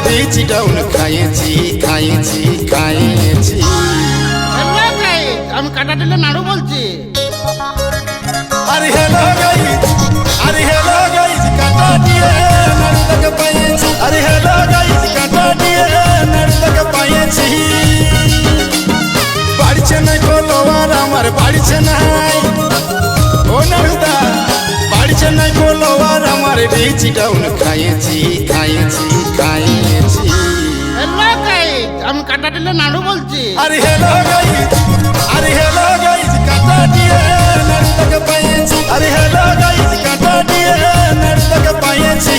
বিচি ডাউন খাইছি খাইছি খাইছি। আমি কাটা দিলে নাড়ু বলছি। আরে হ্যালো গাইস, আরে হ্যালো গাইস, কাটা দিয়ে নাড়ু তাকে পাইছি। আরে হ্যালো গাইস, কাটা দিয়ে নাড়ু তাকে পাইছি। বাড়ছে নাই ফলোয়ার আমার বাড়ছে নাই, ও নাড়ুদা বাড়ছে নাই ফলোয়ার আমার বিচি ডাউন খাইছি খাইছি খাইছি। আমি কাটা দিলে নাড়ু বলছি। আরে হ্যালো গাইস, আরে হ্যালো গাইস, কাটা দিয়ে নাড়ু তাকে পাইছি। আরে হ্যালো গাইস, কাটা দিয়ে নাড়ু তাকে পাইছি।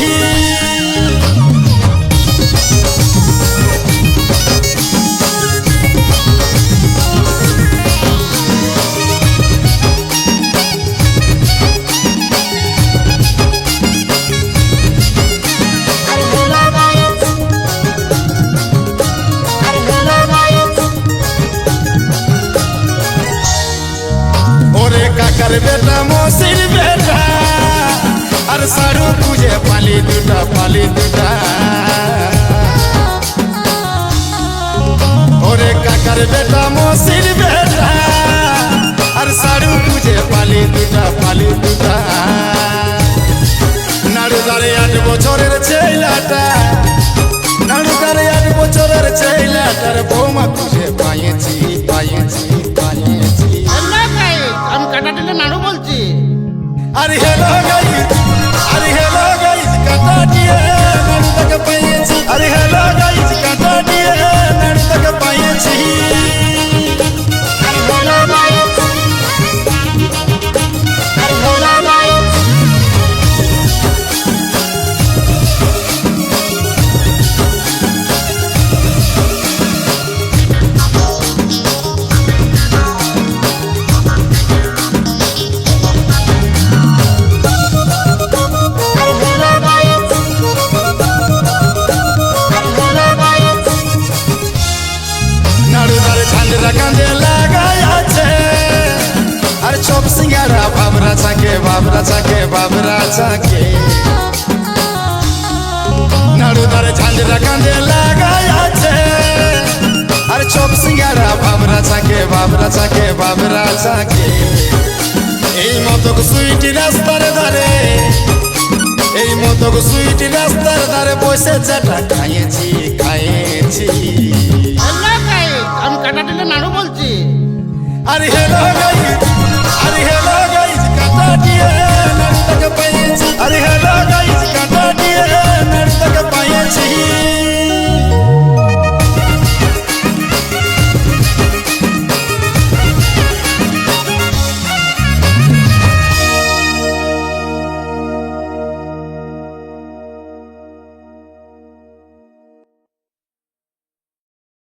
ওরে কাকার বেটা মসির বেটা আর সারু খুঁজে পালি দুটা পালি দুটা। ওরে কাকার বেটা মসির বেটা আর সারু খুঁজে পালি দুটা পালি দুটা। নাড়ুদারে 8 বছরের ছেলেটা, নাড়ুদারে 8 বছরের ছেলেটার বৌমা খুঁজে পাইছি পাইছি পাইছি। আমি কাটা দিলে নাড়ু বলছি। আরে হ্যালো গাইস, আরে হ্যালো গাইস, কাটা দিয়ে নাড়ু তাকে পাইছি। আরে হ্যালো গাইস, কাটা দিয়ে নাড়ু তাকে পাইছি। নাড়ুদার ঝান্ডা কাঁধে লাগাই আছে আর চপ সিঙ্গারা বাবরা চাকে বাবরা চাকে বাবরা চাকে। নাড়ুদার ঝান্ডা কাঁধে লাগাই আছে আর চপ সিঙ্গারা বাবরা চাকে বাবরা চাকে বাবরা চাকে। এই মতো সুইটি রাস্তার ধারে, এই মতো সুইটি রাস্তার ধারে বসে চাটা খাইছি খাইছি। আমি কাটা দিলে নাড়ু বলছি। আরে হ্যালো গাইস, আরে হ্যালো